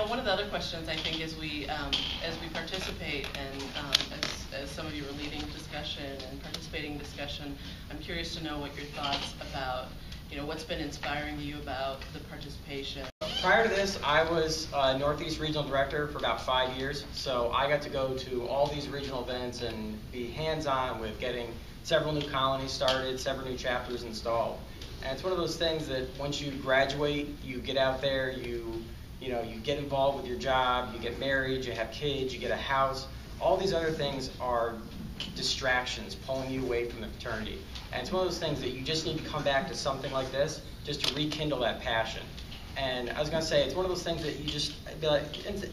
one of the other questions I think as we participate and as some of you are leading discussion and participating in discussion, I'm curious to know what your thoughts about, what's been inspiring you about the participation. Prior to this, I was Northeast Regional Director for about 5 years, so I got to go to all these regional events and be hands-on with getting several new colonies started, several new chapters installed. And it's one of those things that once you graduate, you get out there, you get involved with your job, you get married, you have kids, you get a house. All these other things are distractions pulling you away from the fraternity. And it's one of those things that you just need to come back to something like this just to rekindle that passion. And I was going to say, it's one of those things that you just,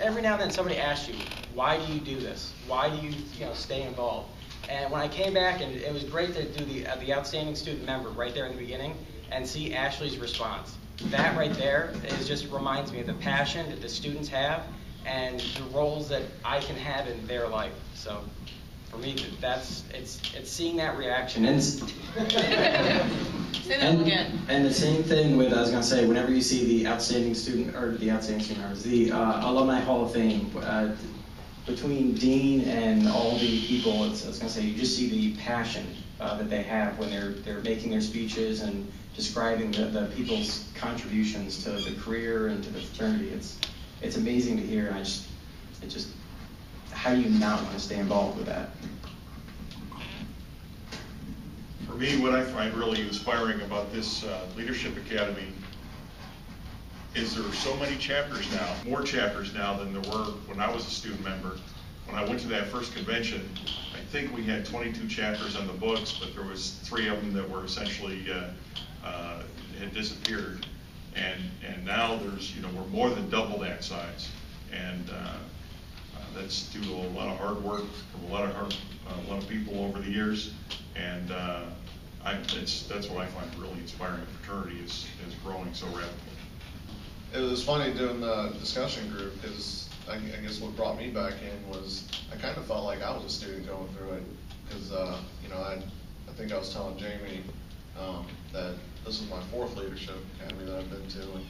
every now and then somebody asks you, why do you do this? Why do you, stay involved? And when I came back, and it was great to do the outstanding student member right there in the beginning and see Ashley's response. That right there just reminds me of the passion that the students have and the roles that I can have in their life. So for me, it's seeing that reaction. And say that again. And the same thing with, I was going to say, whenever you see the outstanding student, or the outstanding student members, the Alumni Hall of Fame, between Dean and all the people, I was going to say, you just see the passion that they have when they're making their speeches and describing the people's contributions to the career and to the fraternity. It's amazing to hear, and how do you not want to stay involved with that? For me, what I find really inspiring about this Leadership Academy is there are so many chapters now, more chapters now than there were when I was a student member. When I went to that first convention, I think we had 22 chapters on the books, but there was 3 of them that were essentially had disappeared. And now there's, we're more than double that size. And that's due to a lot of hard work from a lot of people over the years. And that's what I find really inspiring. The fraternity is growing so rapidly. It was funny doing the discussion group because I guess what brought me back in was I kind of felt like I was a student going through it because I think I was telling Jamie that this is my 4th Leadership Academy that I've been to, and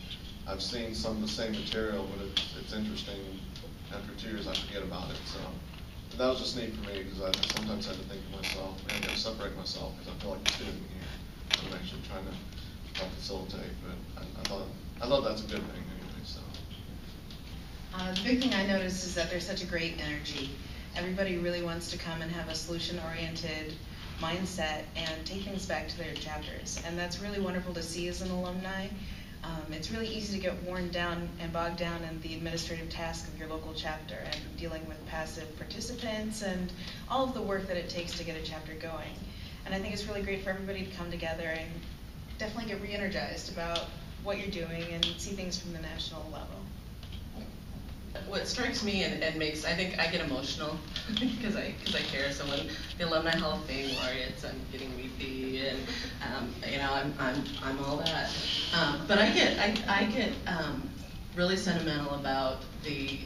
I've seen some of the same material, but it's interesting. After 2 years, I forget about it. So but that was just neat for me because I sometimes had to think to myself, man, I got to separate myself because I feel like a student here. I'm actually trying to help facilitate, but I thought that's a good thing anyway. So the big thing I noticed is that there's such a great energy. Everybody really wants to come and have a solution-oriented mindset and take things back to their chapters, and that's really wonderful to see as an alumni. It's really easy to get worn down and bogged down in the administrative task of your local chapter and dealing with passive participants and all of the work that it takes to get a chapter going. And I think it's really great for everybody to come together and definitely get re-energized about what you're doing and see things from the national level. What strikes me and makes, I think I get emotional because I care. So when the Alumni Hall of Fame laureates, I'm getting weepy and I'm all that. But I get really sentimental about the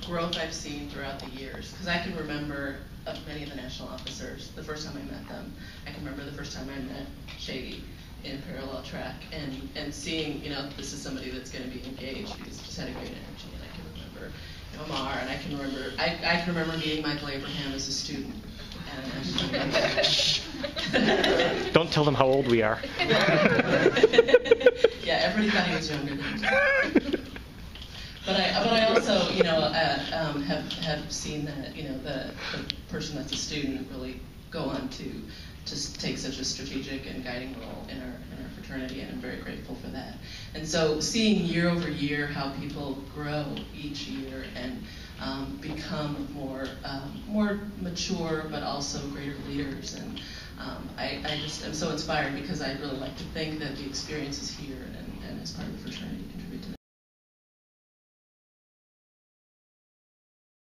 growth I've seen throughout the years, because I can remember many of the national officers the first time I met them. I can remember the first time I met Shady in parallel track and seeing, this is somebody that's going to be engaged because he just had a great energy. And I can remember Omar, and I can remember meeting Michael Abraham as a student. And Don't tell them how old we are. Yeah, everybody thought he was younger than me. But I also, have seen that, the person that's a student really go on to take such a strategic and guiding role in our fraternity, and I'm very grateful for that. And so seeing year over year how people grow each year and become more mature, but also greater leaders, and I just am so inspired because I really like to think that the experiences here and as part of the fraternity